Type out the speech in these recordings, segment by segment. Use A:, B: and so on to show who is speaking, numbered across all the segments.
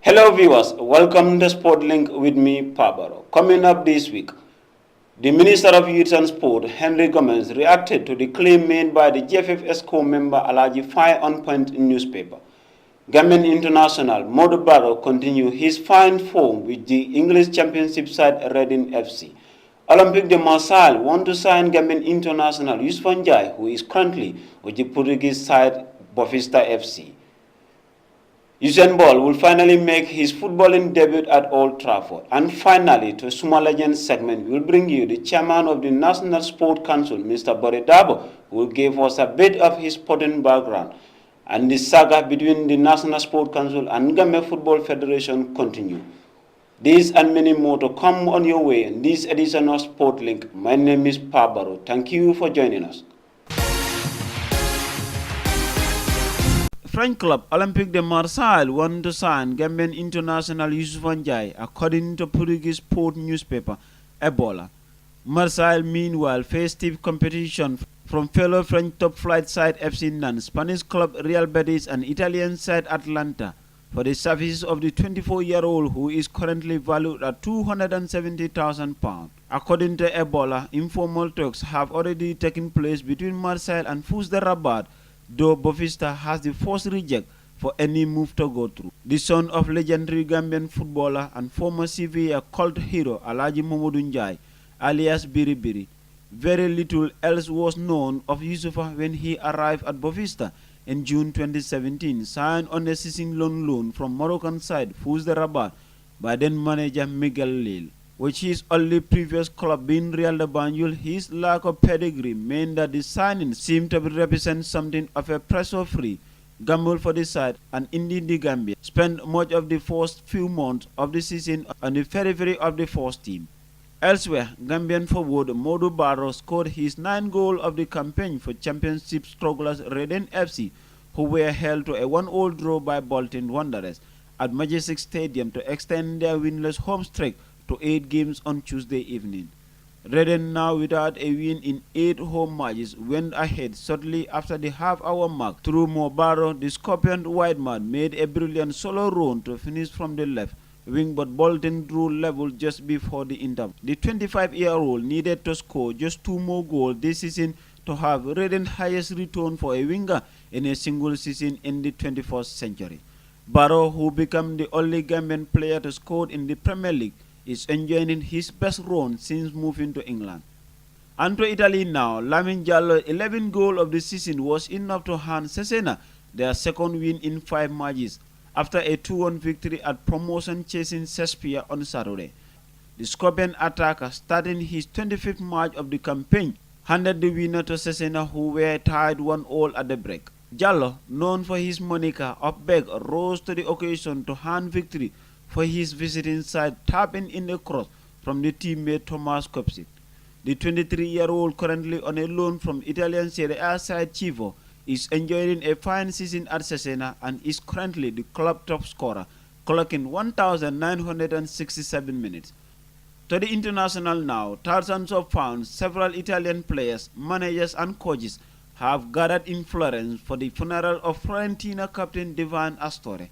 A: Hello viewers, welcome to SportLink with me, Pabaro. Coming up this week, the Minister of Youth and Sport, Henry Gomez, reacted to the claim made by the GFF ESCO member Alaji Fire on Point in newspaper. Gambian International, Modu Barrow, continue his fine form with the English Championship side Reading FC. Olympique de Marseille want to sign Gambian International Yusuf Njai, who is currently with the Portuguese side Bofista FC. Usain Bolt will finally make his footballing debut at Old Trafford. And finally, to Suma Legends segment, we'll bring you the chairman of the National Sport Council, Mr. Bode Dabo, who will give us a bit of his sporting background. And the saga between the National Sport Council and Gambia Football Federation continue. These and many more to come on your way in this edition of SportLink. My name is Pabaro. Thank you for joining us. French club Olympique de Marseille want to sign Gambian international Yusuf Njai, according to Portuguese sport newspaper Ebola. Marseille meanwhile face stiff competition from fellow French top flight side FC Nantes, Spanish club Real Betis and Italian side Atalanta for the services of the 24-year-old who is currently valued at £270,000. According to Ebola, informal talks have already taken place between Marseille and Fus de Rabat, though Bofista has the first reject for any move to go through. The son of legendary Gambian footballer and former Sevilla cult hero Alaji Momodu Njai, alias Biri Biri, very little else was known of Yusufa when he arrived at Bofista in June 2017, signed on a season loan from Moroccan side Fus de Rabat by then manager Miguel Lil. With his only previous club being Real de Banjul, his lack of pedigree meant that the signing seemed to represent something of a pressure-free gamble for the side, and indeed the Gambia spent much of the first few months of the season on the periphery of the first team. Elsewhere, Gambian forward Modu Barrow scored his 9th goal of the campaign for championship strugglers Reading FC, who were held to a 1-1 draw by Bolton Wanderers at Majestic Stadium to extend their winless home streak to 8 games on Tuesday evening. Reading, now without a win in 8 home matches, went ahead shortly after the half-hour mark through Mo Barrow. The Scorpion wide man made a brilliant solo run to finish from the left wing, but Bolton drew level just before the interval. The 25-year-old needed to score just 2 more goals this season to have Reading's highest return for a winger in a single season in the 21st century. Barrow, who became the only Gambian player to score in the Premier League, is enjoying his best run since moving to England. And to Italy now, Lamin Jallo's 11th goal of the season was enough to hand Cesena their second win in 5 matches after a 2-1 victory at promotion-chasing Cesspia on Saturday. The Scorpion attacker, starting his 25th match of the campaign, handed the winner to Cesena, who were tied 1-1 at the break. Jallo, known for his moniker of Beg, rose to the occasion to hand victory for his visiting side, tapping in a cross from the teammate Thomas Kopsic. The 23-year-old, currently on a loan from Italian Serie A side Chievo, is enjoying a fine season at Cesena and is currently the club top scorer, clocking 1,967 minutes. To the international now, thousands of pounds, several Italian players, managers and coaches have gathered in Florence for the funeral of Fiorentina captain Divan Astore.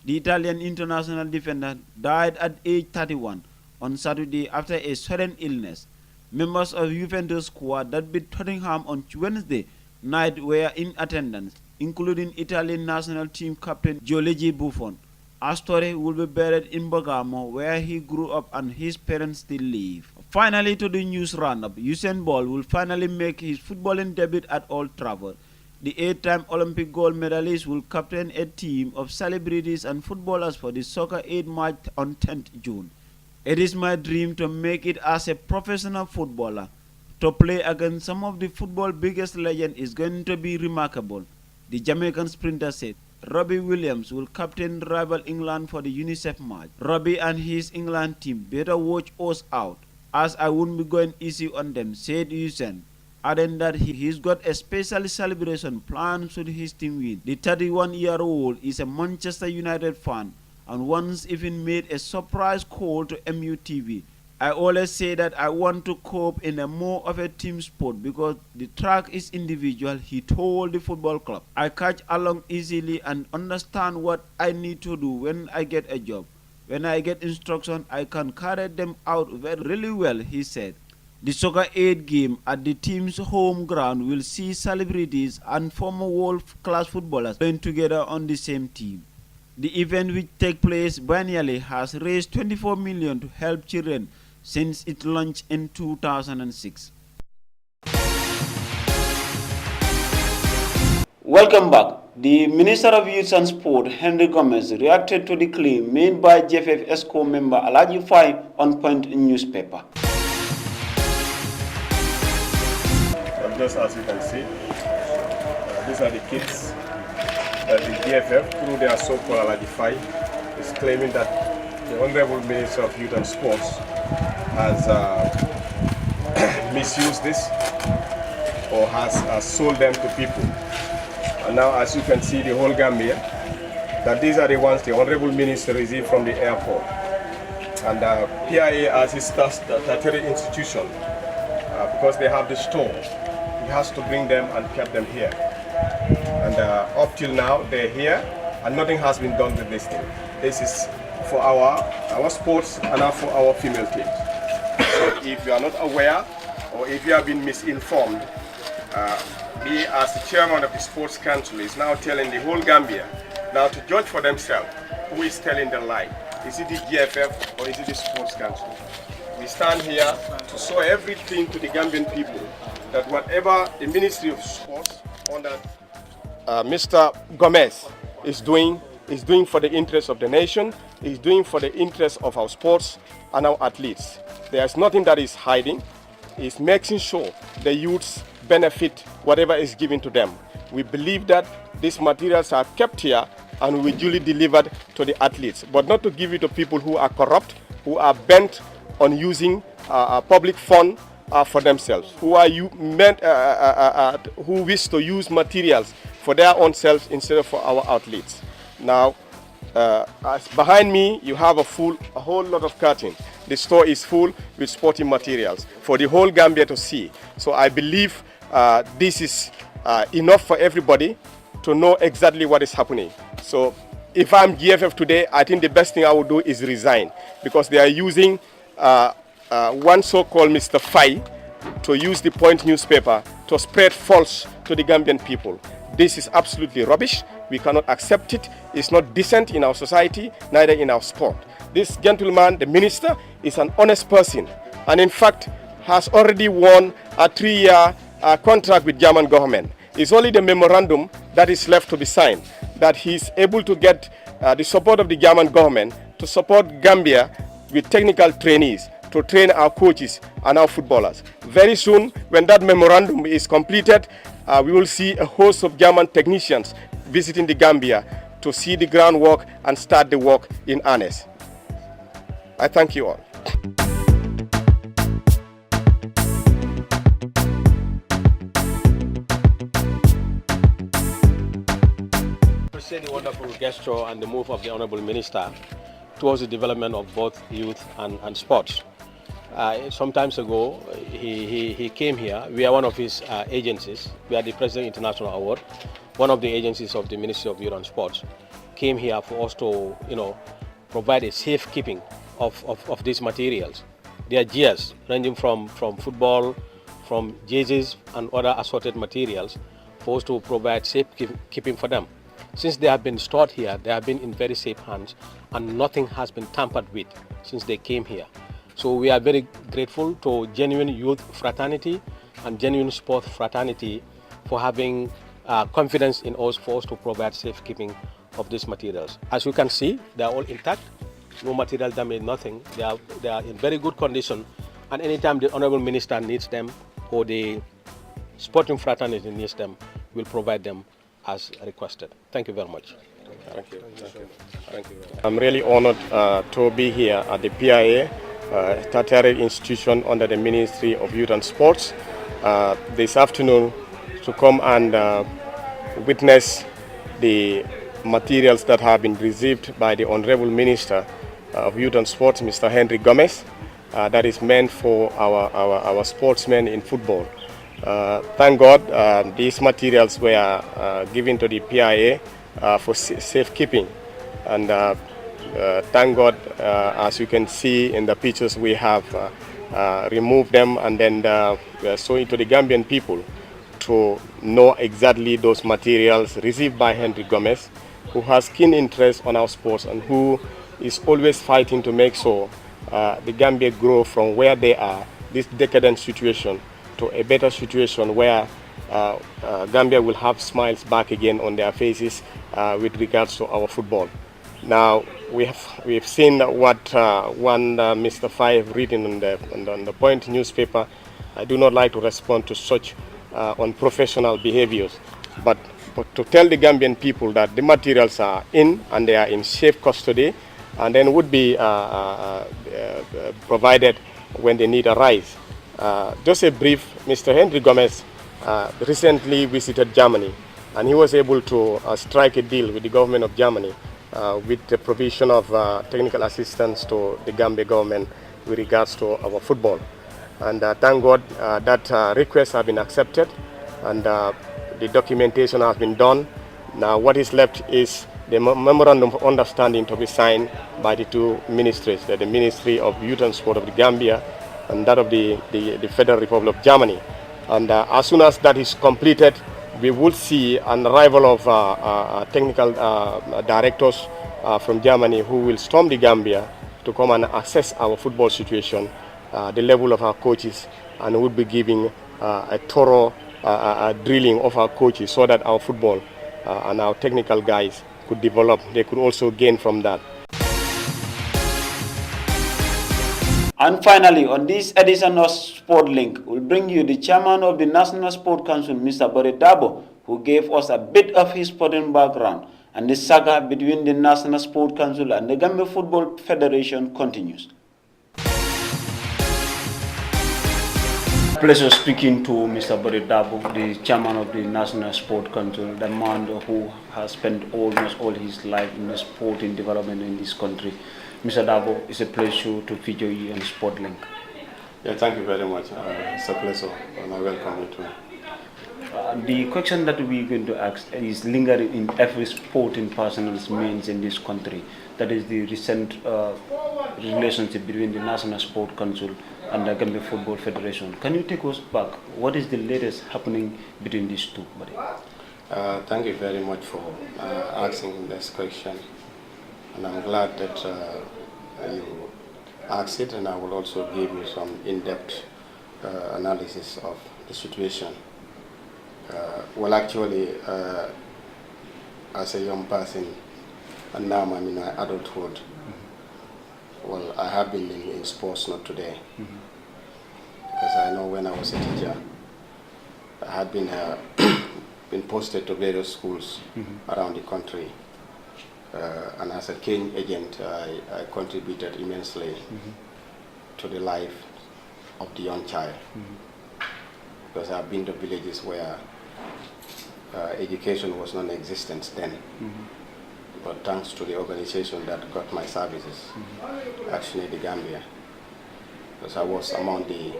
A: The Italian international defender died at age 31 on Saturday after a sudden illness. Members of Juventus squad that beat Tottenham on Wednesday night were in attendance, including Italian national team captain Gianluigi Buffon. Astore will be buried in Bergamo, where he grew up and his parents still live. Finally, to the news roundup, Usain Bolt will finally make his footballing debut at Old Trafford. The 8-time Olympic gold medalist will captain a team of celebrities and footballers for the Soccer 8 match on 10th June. It is my dream to make it as a professional footballer. To play against some of the football's biggest legends is going to be remarkable, the Jamaican sprinter said. Robbie Williams will captain rival England for the UNICEF match. Robbie and his England team better watch us out, as I won't be going easy on them, said Usain, adding that he's got a special celebration planned should his team win. The 31-year-old is a Manchester United fan and once even made a surprise call to MUTV I always say that I want to cope in a more of a team sport because the track is individual, he told the football club. I catch along easily and understand what I need to do when I get a job. When I get instruction, I can carry them out really well, he said. The Soccer 8 game at the team's home ground will see celebrities and former world-class footballers playing together on the same team. The event, which takes place biennially, has raised 24 million to help children since it launched in 2006. Welcome back. The Minister of Youth and Sport, Henry Gomez, reacted to the claim made by GFF ESCO member Alaji Fai on Point newspaper.
B: Just as you can see, these are the kids that the GFF, through their so-called Alaji Fai, is claiming that the Honorable Minister of Youth and Sports has misused this or has sold them to people. And now, as you can see, the whole Gambia, that these are the ones the Honorable Minister received from the airport. And PIA, as his statutory institution, because they have the store, he has to bring them and keep them here. And up till now, they're here, and nothing has been done with this thing. This is for our sports and for our female teams. So if you are not aware, or if you have been misinformed, me as the chairman of the Sports Council is now telling the whole Gambia now to judge for themselves who is telling the lie. Is it the GFF or is it the Sports Council? We stand here to show everything to the Gambian people that whatever the Ministry of Sports under Mr. Gomez is doing for the interest of the nation, is doing for the interest of our sports and our athletes. There is nothing that is hiding. It's making sure the youths benefit whatever is given to them. We believe that these materials are kept here and will be duly delivered to the athletes, but not to give it to people who are corrupt, who are bent on using public fund for themselves, who wish to use materials for their own selves instead of for our athletes. Now, as behind me, you have a whole lot of curtain. The store is full with sporting materials for the whole Gambia to see. So I believe this is enough for everybody to know exactly what is happening. So if I'm GFF today, I think the best thing I would do is resign, because they are using one so-called Mr. Fai to use the Point newspaper to spread false to the Gambian people. This is absolutely rubbish. We cannot accept it. It's not decent in our society, neither in our sport. This gentleman, the minister, is an honest person, and in fact has already won a 3-year contract with German government. It's only the memorandum that is left to be signed, that he's able to get the support of the German government to support Gambia with technical trainees, to train our coaches and our footballers. Very soon, when that memorandum is completed, we will see a host of German technicians visiting the Gambia to see the groundwork and start the work in earnest. I thank you all.
C: Appreciate the wonderful gesture and the move of the Honorable Minister towards the development of both youth and sports. Some time ago, he came here. We are one of his agencies. We are the President International Award. One of the agencies of the Ministry of Youth and Sports came here for us to, provide a safekeeping of these materials. They are gears ranging from football, from jerseys and other assorted materials for us to provide safekeeping for them. Since they have been stored here, they have been in very safe hands and nothing has been tampered with since they came here. So we are very grateful to genuine youth fraternity and genuine sport fraternity for having confidence in us for us to provide safekeeping of these materials. As you can see, they are all intact, no material damage, nothing. They are in very good condition, and anytime the Honorable Minister needs them or the sporting fraternity needs them, we'll provide them as requested. Thank you very much.
B: Thank you. Thank you. I'm really honored to be here at the PIA, tertiary institution under the Ministry of Youth and Sports, this afternoon to come and witness the materials that have been received by the Honorable Minister of Youth and Sports, Mr. Henry Gomez. that is meant for our sportsmen in football. Thank God these materials were given to the PIA for safekeeping, and thank God, as you can see in the pictures, we have removed them and then we are showing to the Gambian people to know exactly those materials received by Henry Gomez, who has keen interest on our sports and who is always fighting to make sure the Gambia grow from where they are, this decadent situation, to a better situation where Gambia will have smiles back again on their faces with regards to our football. Now we've seen what one Mr. Five written on the Point newspaper. I do not like to respond to such unprofessional behaviors, but to tell the Gambian people that the materials are in and they are in safe custody, and then would be provided when the need arise. Just a brief, Mr. Henry Gomez recently visited Germany, and he was able to strike a deal with the government of Germany with the provision of technical assistance to the Gambia government with regards to our football. And thank God that requests have been accepted, and the documentation has been done. Now what is left is the memorandum of understanding to be signed by the two ministries, the Ministry of Youth and Sport of the Gambia and that of the Federal Republic of Germany. And as soon as that is completed, we will see an arrival of technical directors from Germany who will storm the Gambia to come and assess our football situation, the level of our coaches, and would be giving a thorough drilling of our coaches so that our football and our technical guys could develop. They could also gain from that.
A: And finally, on this edition of SportLink, we'll bring you the chairman of the National Sport Council, Mr. Barry Dabo, who gave us a bit of his sporting background, and the saga between the National Sport Council and the Gambia Football Federation continues. Pleasure speaking to Mr. Barry Dabo, the chairman of the National Sport Council, the man who has spent almost all his life in the sporting development in this country. Mr. Dabo, it's a pleasure to feature you on SportLink.
D: Yeah, thank you very much. It's a pleasure, and I welcome you too.
A: The question that we're going to ask is lingering in every sporting person's minds in this country. That is the recent relationship between the National Sport Council and the Gambia Football Federation. Can you take us back? What is the latest happening between these two?
D: Thank you very much for asking this question. And I'm glad that you asked it, and I will also give you some in-depth analysis of the situation. Well, actually, as a young person, and now I'm in my adulthood, well, I have been in sports, not today. Because I know when I was a teacher, I had been posted to various schools around the country. And as a cane agent, I contributed immensely to the life of the young child. Because I've been to villages where education was non-existent then. But thanks to the organization that got my services, actually the Gambia, because I was among the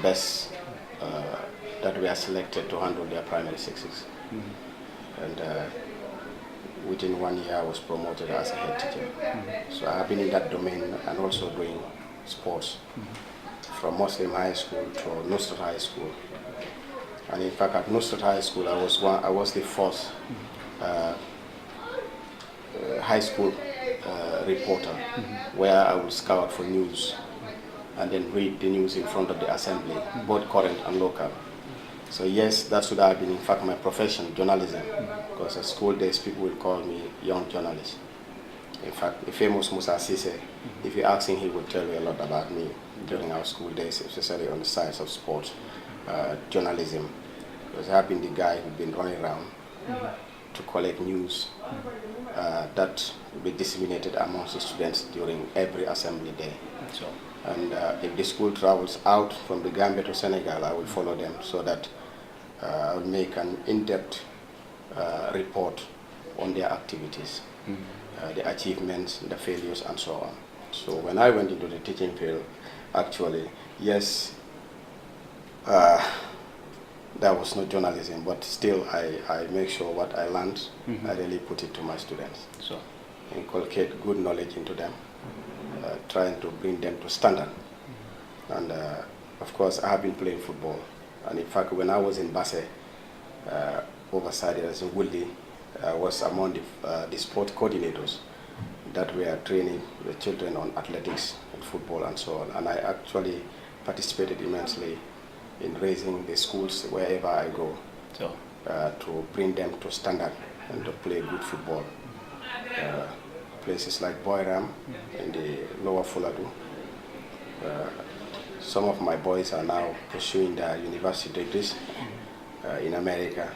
D: best that were selected to handle their primary sixes. And within 1 year I was promoted as a head teacher. So I have been in that domain and also doing sports from Muslim High School to Nusrat High School. And in fact at Nusrat High School I was the first high school reporter where I would scout for news and then read the news in front of the assembly, both current and local. So yes, that should have been in fact my profession, journalism, because at school days people will call me young journalist. In fact, the famous Musa Sise, if you ask him, he would tell you a lot about me during our school days, especially on the science of sports, journalism, because I have been the guy who's been running around to collect news that will be disseminated amongst the students during every assembly day. And if the school travels out from the Gambia to Senegal, I will follow them so that I will make an in-depth report on their activities, the achievements, the failures, and so on. So when I went into the teaching field, actually, yes, that was not journalism, but still I make sure what I learned, I really put it to my students.
A: So,
D: Inculcate good knowledge into them, trying to bring them to standard. And of course, I have been playing football. And in fact, when I was in Basse, oversight as a Woodley, I was among the sport coordinators that were training the children on athletics and football and so on. And I actually participated immensely in raising the schools wherever I go to bring them to standard and to play good football. Places like Boyram in the lower Fuladu. Some of my boys are now pursuing their university degrees in America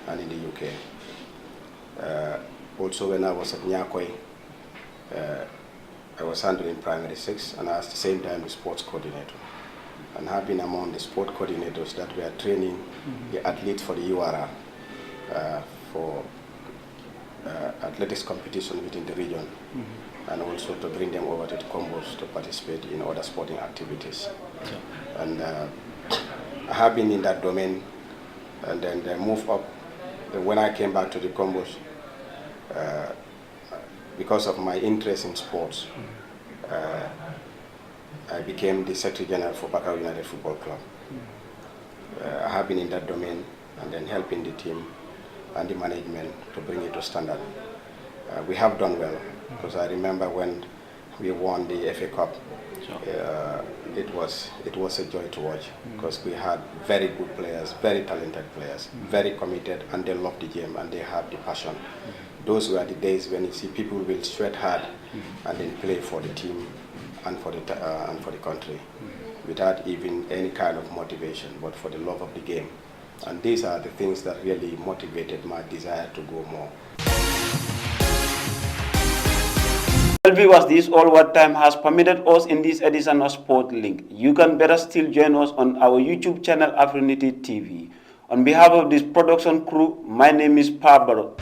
D: and in the UK. Also when I was at Nyakoi, I was handling primary 6 and at the same time the sports coordinator. And have been among the sport coordinators that were training the athletes for the URR for athletics competition within the region, and also to bring them over to the combos to participate in other sporting activities. And I have been in that domain, and then they move up. When I came back to the combos, because of my interest in sports, I became the Secretary General for Bakau United Football Club. I have been in that domain and then helping the team and the management to bring it to standard. We have done well, because I remember when we won the FA Cup, it was a joy to watch, because we had very good players, very talented players, very committed, and they loved the game and they had the passion. Those were the days when you see people will sweat hard and then play for the team and for the country, without even any kind of motivation, but for the love of the game. And these are the things that really motivated my desire to go more.
A: Well, viewers, this is all what time has permitted us in this edition of SportLink. You can better still join us on our YouTube channel, Afrinity TV. On behalf of this production crew, my name is Pablo.